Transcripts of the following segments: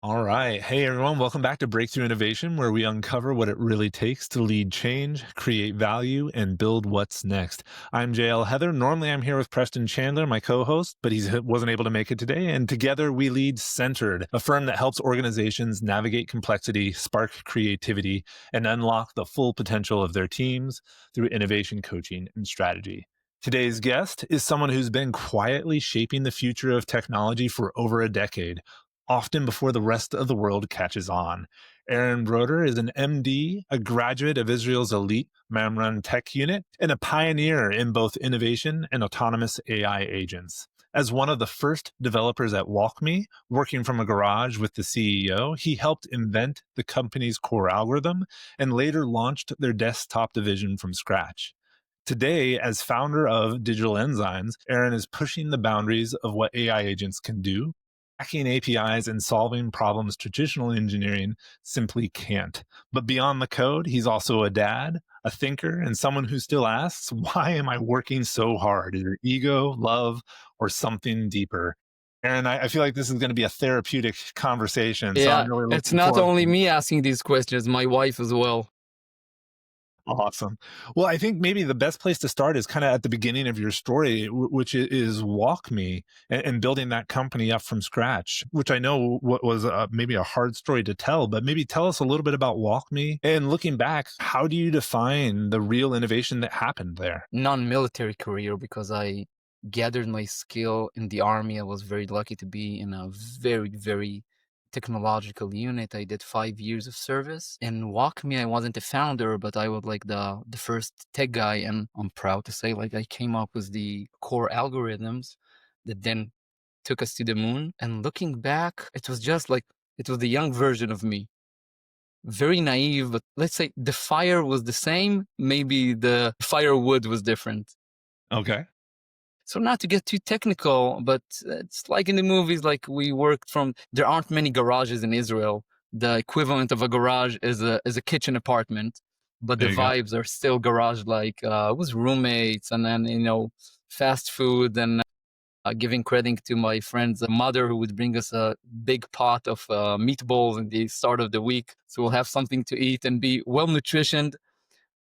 All right. Hey, everyone. Welcome back to Breakthrough Innovation, where we uncover what it really takes to lead change, create value, and build what's next. I'm JL Heather. Normally, I'm here with Preston Chandler, my co host, but he wasn't able to make it today. And together, we lead Centered, a firm that helps organizations navigate complexity, spark creativity, and unlock the full potential of their teams through innovation coaching and strategy. Today's guest is someone who's been quietly shaping the future of technology for over a decade, often before the rest of the world catches on. Eran Broder is an MD, a graduate of Israel's elite Mamran tech unit, and a pioneer in both innovation and autonomous AI agents. As one of the first developers at WalkMe, working from a garage with the CEO, he helped invent the company's core algorithm and later launched their desktop division from scratch. Today, as founder of Digital Enzymes, Eran is pushing the boundaries of what AI agents can do, hacking APIs and solving problems traditional engineering simply can't. But beyond the code, he's also a dad, a thinker, and someone who still asks, why am I working so hard? Is it ego, love, or something deeper? And I feel like this is going to be a therapeutic conversation. So Yeah, I'm really it's looking not forward only to it. me asking these questions, my wife as well. Awesome. Well, I think maybe the best place to start is kind of at the beginning of your story, which is WalkMe and building that company up from scratch, which I know what was maybe a hard story to tell, but maybe tell us a little bit about WalkMe. And looking back, how do you define the real innovation that happened there? Non-military career because I gathered my skill in the army. I was very lucky to be in a very, very technological unit. I did 5 years of service. In WalkMe, I wasn't a founder, but I was like the first tech guy, and I'm proud to say like I came up with the core algorithms that then took us to the moon. And looking back, it was just like it was the young version of me, very naive, but let's say the fire was the same, maybe the firewood was different. Okay. So not to get too technical, but it's like in the movies, like we worked from, there aren't many garages in Israel. The equivalent of a garage is a kitchen apartment, but the There you go. vibes are still garage like with roommates and then, fast food and giving credit to my friend's mother who would bring us a big pot of meatballs in the start of the week. So we'll have something to eat and be well nutritioned.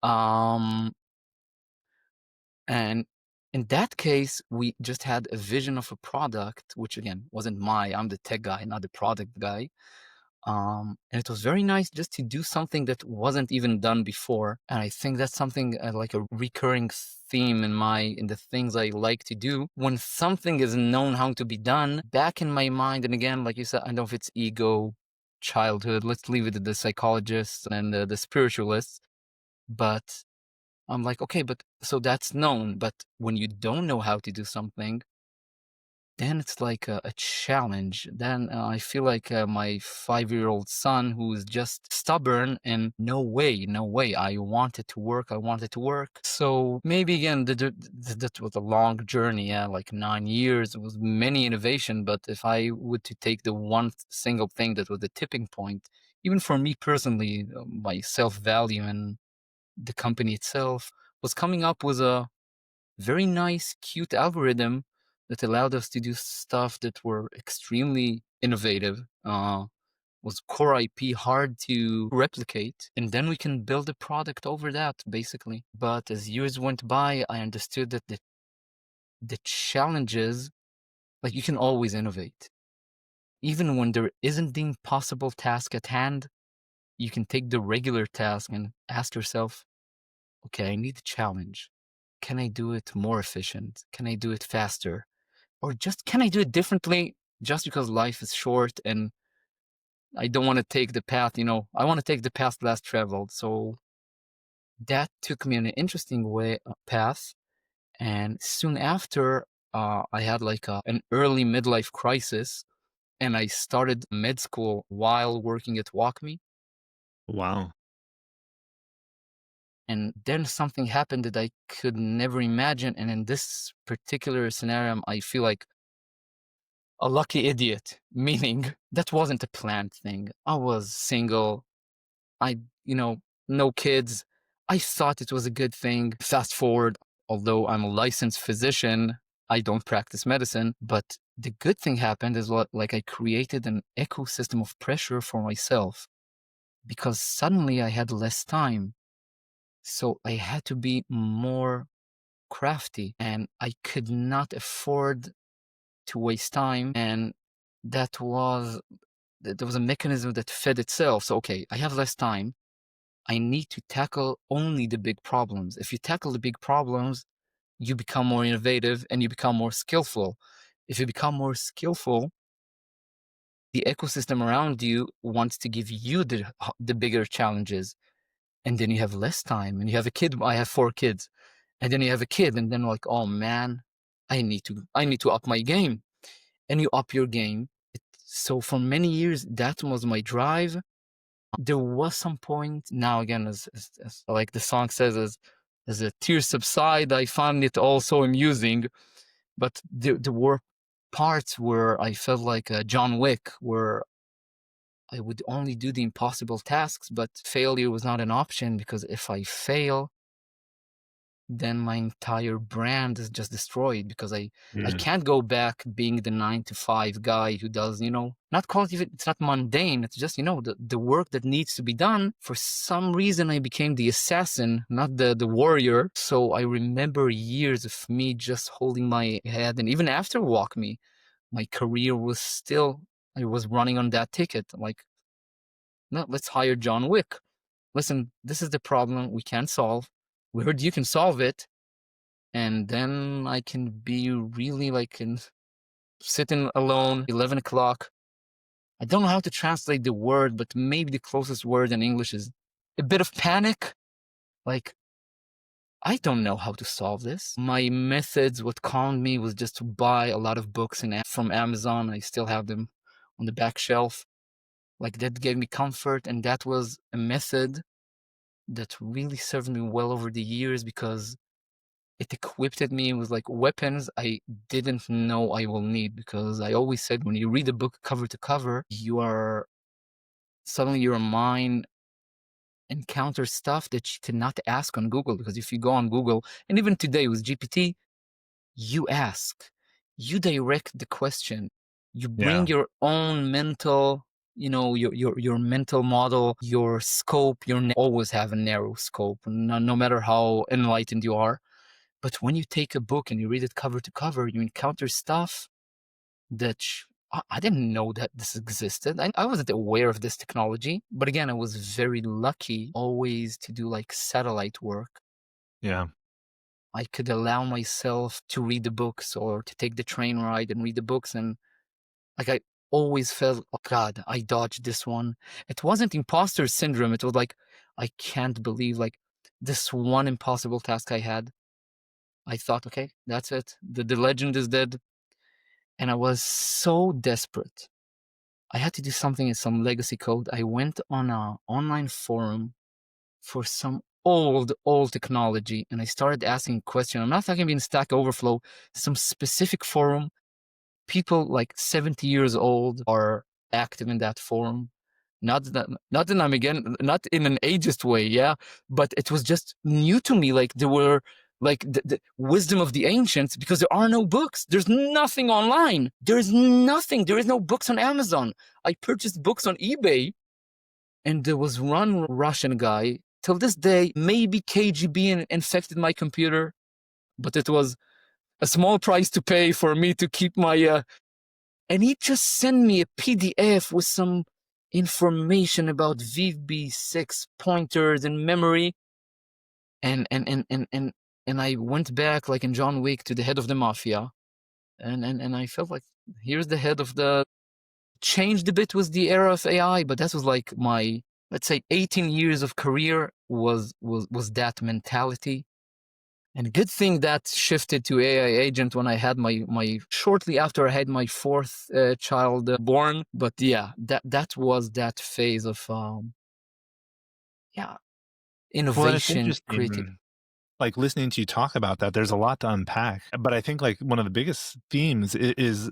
Um, and in that case, we just had a vision of a product, which again wasn't I'm the tech guy, not the product guy. And it was very nice just to do something that wasn't even done before. And I think that's something like a recurring theme in the things I like to do. When something is known how to be done, back in my mind, and again, like you said, I don't know if it's ego, childhood. Let's leave it to the psychologists and the spiritualists. But I'm like, okay, but so that's known. But when you don't know how to do something, then it's like a challenge. Then I feel like my 5-year-old son who is just stubborn and no way, no way. I want it to work. I want it to work. So maybe again, that was a long journey. Yeah, like 9 years. It was many innovation. But if I would to take the one single thing that was the tipping point, even for me personally, my self-value and the company itself was coming up with a very nice, cute algorithm that allowed us to do stuff that were extremely innovative. Was core IP hard to replicate, and then we can build a product over that, basically. But as years went by, I understood that the challenges, like you can always innovate, even when there isn't the impossible task at hand. You can take the regular task and ask yourself, okay, I need a challenge. Can I do it more efficient? Can I do it faster? Or just can I do it differently just because life is short and I don't want to take the path, I want to take the path less traveled. So that took me on an interesting path. And soon after, I had like an early midlife crisis and I started med school while working at WalkMe. Wow. And then something happened that I could never imagine. And in this particular scenario, I feel like a lucky idiot, meaning that wasn't a planned thing. I was single. I, no kids. I thought it was a good thing. Fast forward, although I'm a licensed physician, I don't practice medicine, but The good thing happened is what like I created an ecosystem of pressure for myself because suddenly I had less time. So I had to be more crafty and I could not afford to waste time. And that was, there was a mechanism that fed itself. So, okay, I have less time. I need to tackle only the big problems. If you tackle the big problems, you become more innovative and you become more skillful. If you become more skillful, the ecosystem around you wants to give you the bigger challenges. And then you have less time and you have a kid. I have 4 kids. And then you have a kid and then like, oh man, I need to up my game. And you up your game. So for many years, that was my drive. There was some point now again, as like the song says, as the tears subside, I found it all so amusing. But there were parts where I felt like John Wick, where I would only do the impossible tasks, but failure was not an option because if I fail, then my entire brand is just destroyed because I Mm. can't go back being the 9 to 5 guy who does, not quality, it's not mundane. It's just, the work that needs to be done. For some reason, I became the assassin, not the warrior. So I remember years of me just holding my head. And even after WalkMe, my career was still, I was running on that ticket. Like, no, let's hire John Wick. Listen, this is the problem we can't solve. We heard you can solve it, and then I can be really like sitting alone, 11 o'clock. I don't know how to translate the word, but maybe the closest word in English is a bit of panic. Like, I don't know how to solve this. My methods, what calmed me was just to buy a lot of books from Amazon. I still have them on the back shelf. Like, that gave me comfort, and that was a method that really served me well over the years because it equipped me with like weapons I didn't know I will need. Because I always said when you read a book cover to cover, you are suddenly your mind encounters stuff that you cannot ask on Google. Because if you go on Google, and even today with GPT, you ask, you direct the question, you bring Yeah. your own mental, your mental model, your scope. Always have a narrow scope, no matter how enlightened you are. But when you take a book and you read it cover to cover, you encounter stuff that I didn't know that this existed. I wasn't aware of this technology. But again, I was very lucky always to do like satellite work. Yeah. I could allow myself to read the books or to take the train ride and read the books. And like I always felt, oh God, I dodged this one. It wasn't imposter syndrome. It was like, I can't believe like this one impossible task I had. I thought, okay, that's it. The legend is dead. And I was so desperate. I had to do something in some legacy code. I went on a online forum for some old technology and I started asking questions. I'm not talking about Stack Overflow, some specific forum. People like 70 years old are active in that forum. Not that I'm again, not in an ageist way, yeah, but it was just new to me. Like there were like the wisdom of the ancients because there are no books. There's nothing online. There is nothing. There is no books on Amazon. I purchased books on eBay, and there was one Russian guy. Till this day, maybe KGB infected my computer, but it was a small price to pay for me to keep my and he just sent me a PDF with some information about VB6 pointers and memory. And I went back like in John Wick to the head of the mafia. And I felt like here's the head of the changed a bit with the era of AI, but that was like my, let's say, 18 years of career was that mentality. And good thing that shifted to AI agent when I had my shortly after I had my fourth child born. But yeah, that was that phase of yeah, Well, and it's innovation, creative. interesting, like, listening to you talk about that, there's a lot to unpack, but I think, like, one of the biggest themes is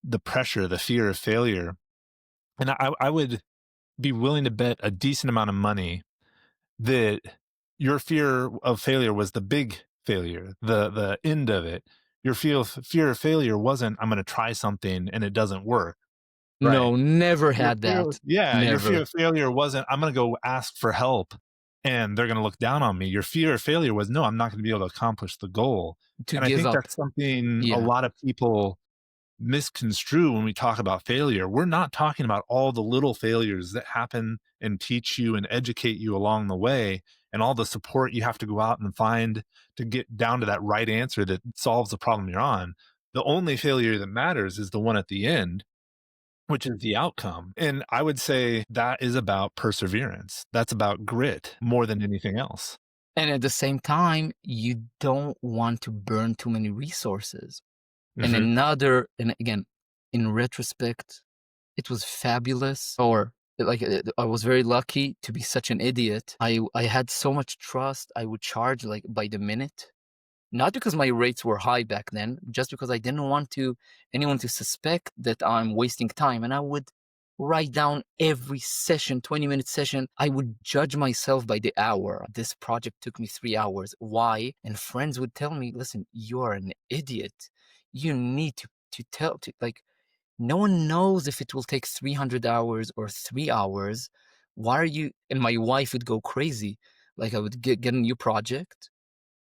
the pressure, the fear of failure, and I would be willing to bet a decent amount of money that your fear of failure was the big failure, the end of it, Your fear of failure wasn't, "I'm gonna try something and it doesn't work." Right. No, never Your had fear that. yeah, your fear Never. of failure wasn't, "I'm gonna go ask for help and they're gonna look down on me." Your fear of failure was, "No, I'm not gonna be able to accomplish the goal." To And I give think up. that's something a Yeah. lot of people misconstrue when we talk about failure. We're not talking about all the little failures that happen and teach you and educate you along the way, and all the support you have to go out and find to get down to that right answer that solves the problem you're on. The only failure that matters is the one at the end, which is the outcome. And I would say that is about perseverance. That's about grit more than anything else. And at the same time, you don't want to burn too many resources. Mhm. And again, in retrospect, it was fabulous. Or like I was very lucky to be such an idiot. I had so much trust. I would charge like by the minute. Not because my rates were high back then, just because I didn't want to anyone to suspect that I'm wasting time. And I would write down every session, 20-minute session. I would judge myself by the hour. This project took me 3 hours. Why? And friends would tell me, listen, you are an idiot. You need to tell to like no one knows if it will take 300 hours or 3 hours. Why are you? And my wife would go crazy. Like I would get a new project.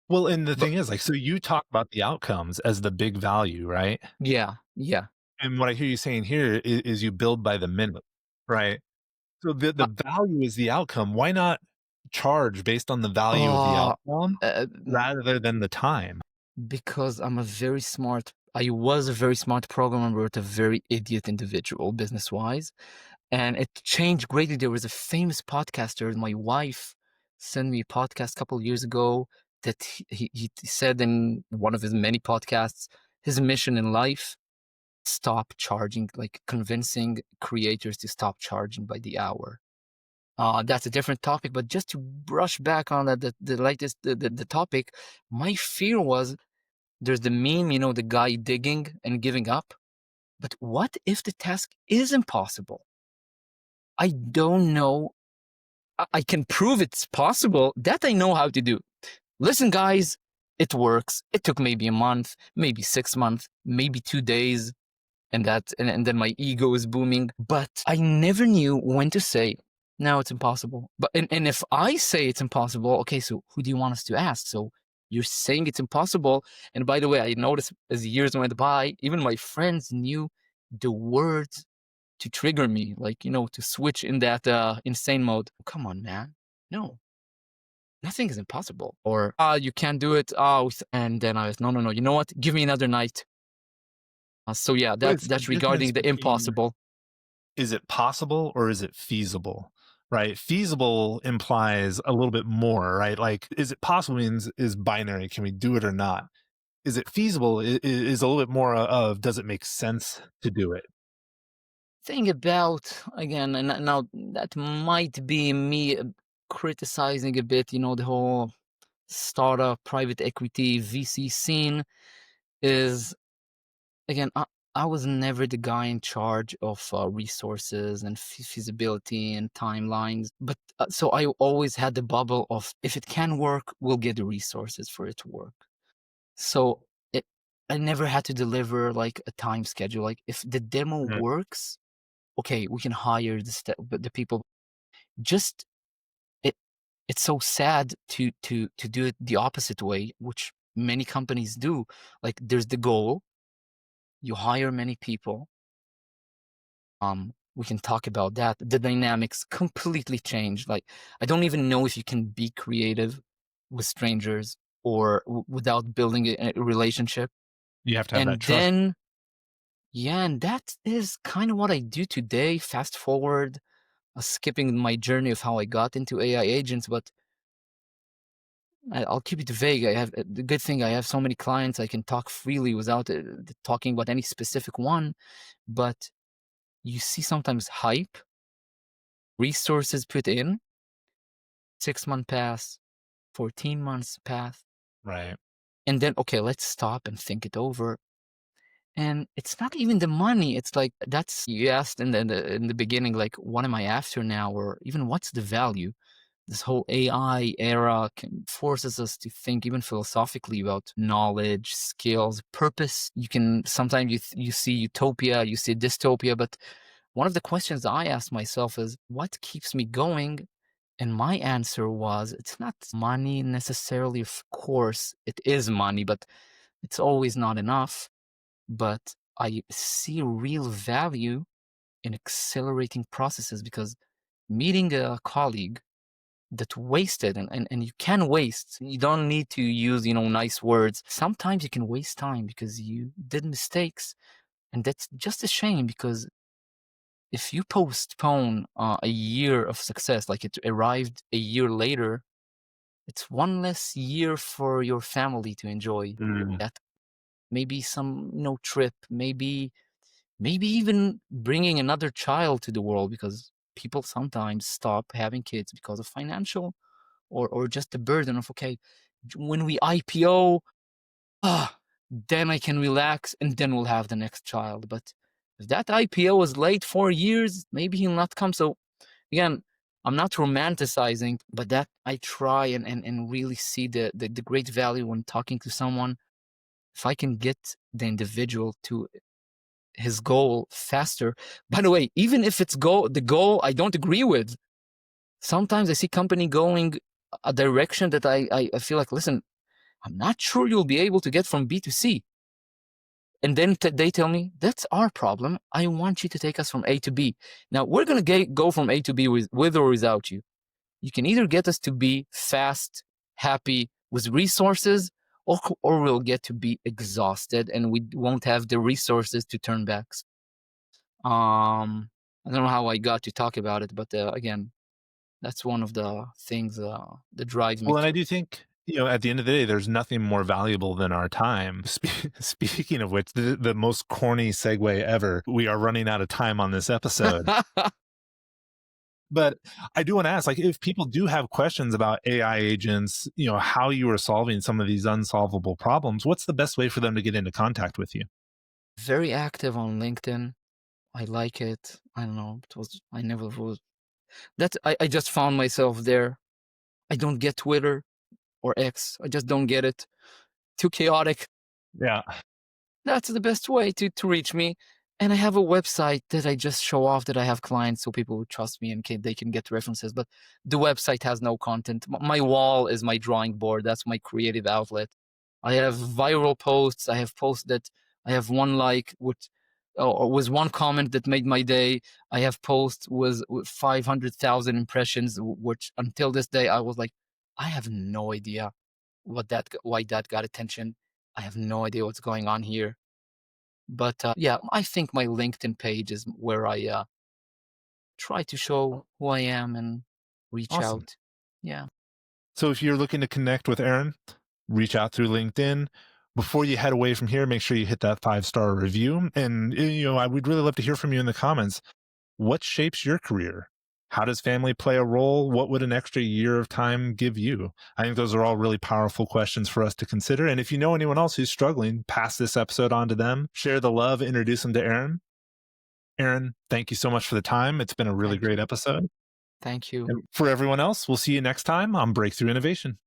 Well, and the But thing is, like, so you talk about the outcomes as the big value, right? yeah, yeah. And what I hear you saying here is you build by the minute, right? So the value is the outcome. Why not charge based on the value of the Oh, outcome uh, rather than the time? because I was a very smart programmer, but a very idiot individual business wise. And it changed greatly. There was a famous podcaster. My wife sent me a podcast a couple of years ago that he said in one of his many podcasts, his mission in life, stop charging, like convincing creators to stop charging by the hour. That's a different topic, but just to brush back on that, the topic, my fear was there's the meme, the guy digging and giving up. But what if the task is impossible? I don't know. I can prove it's possible. That I know how to do. Listen, guys, it works. It took maybe a month, maybe 6 months, maybe 2 days, and then my ego is booming. But I never knew when to say, no, it's impossible. And if I say it's impossible, okay, so who do you want us to ask? So you're saying it's impossible. And by the way, I noticed as years went by, even my friends knew the words to trigger me, like, to switch in that insane mode. Come on, man. No, nothing is impossible. Or, you can't do it. And then I was, no, no, no. You know what? Give me another night. So yeah, But that's it's the that's difference regarding the between, impossible. is it possible or is it feasible? Right? Feasible implies a little bit more, right? Like, is it possible means is binary. Can we do it or not? Is it feasible is a little bit more of, does it make sense to do it? Thing about again, and now that might be me criticizing a bit, the whole startup, private equity, VC scene is again. I was never the guy in charge of resources and feasibility and timelines, but so I always had the bubble of if it can work, we'll get the resources for it to work. So it, I never had to deliver like a time schedule. Like if the demo Mhm. works, okay, we can hire the people. Just it, it's so sad to do it the opposite way, which many companies do. Like there's the goal, you hire many people. We can talk about that. The dynamics completely change. Like I don't even know if you can be creative with strangers or without building a relationship. You have to have that And trust. then yeah, and that is kind of what I do today. Fast forward, skipping my journey of how I got into AI agents, but I'll keep it vague. I have the good thing I have so many clients I can talk freely without talking about any specific one. But you see sometimes hype, resources put in, 6 month pass, 14 months pass, Right. and then okay, let's stop and think it over. And it's not even the money. It's like that's you asked in the beginning, like, what am I after now, or even what's the value? this whole AI era forces us to think even philosophically about knowledge, skills, purpose. You can sometimes you see utopia, you see dystopia, but one of the questions I ask myself is what keeps me going? And my answer was it's not money necessarily, of course, it is money, but it's always not enough. But I see real value in accelerating processes because meeting a colleague that wasted and you can waste, you don't need to use nice words. Sometimes you can waste time because you did mistakes, and that's just a shame because if you postpone a year of success, like it arrived a year later, it's one less year for your family to enjoy. Mm. That maybe some trip, maybe even bringing another child to the world because people sometimes stop having kids because of financial or just the burden of okay, when we IPO, then I can relax and then we'll have the next child. But if that IPO is late 4 years, maybe he'll not come. So again, I'm not romanticizing, but that I try and really see the great value when talking to someone. If I can get the individual to his goal faster. By the way, even if it's the goal I don't agree with, sometimes I see company going a direction that I feel like, listen, I'm not sure you'll be able to get from B to C. And then they tell me, that's our problem. I want you to take us from A to B. Now, we're going to go from A to B with or without you. You can either get us to be fast, happy with resources, or we'll get to be exhausted and we won't have the resources to turn back. I don't know how I got to talk about it, but again, that's one of the things that drives me Well, and I to. do think, at the end of the day, there's nothing more valuable than our time. Speaking of which, the most corny segue ever. We are running out of time on this episode. But I do want to ask, like, if people do have questions about AI agents, how you are solving some of these unsolvable problems, what's the best way for them to get into contact with you? Very active on LinkedIn. I like it. I don't know. I never was that I just found myself there. I don't get Twitter or X. I just don't get it. Too chaotic. Yeah. That's the best way to reach me. And I have a website that I just show off that I have clients so people who trust me and they can get references. But the website has no content. My wall is my drawing board. That's my creative outlet. I have viral posts. I have posts that I have one like, which or was one comment that made my day. I have posts with 500,000 impressions, which until this day I was like, I have no idea why that got attention. I have no idea what's going on here. But yeah, I think my LinkedIn page is where I try to show who I am and reach Awesome. out. Yeah, So if you're looking to connect with Eran, reach out through LinkedIn. Before you head away from here, make sure you hit that 5-star review. And, I would really love to hear from you in the comments. What shapes your career? How does family play a role? What would an extra year of time give you? I think those are all really powerful questions for us to consider. And if you know anyone else who's struggling, pass this episode on to them. Share the love, introduce them to Eran. Eran, thank you so much for the time. It's been a really thank great you. episode. Thank you. And for everyone else, we'll see you next time on Breakthrough Innovation.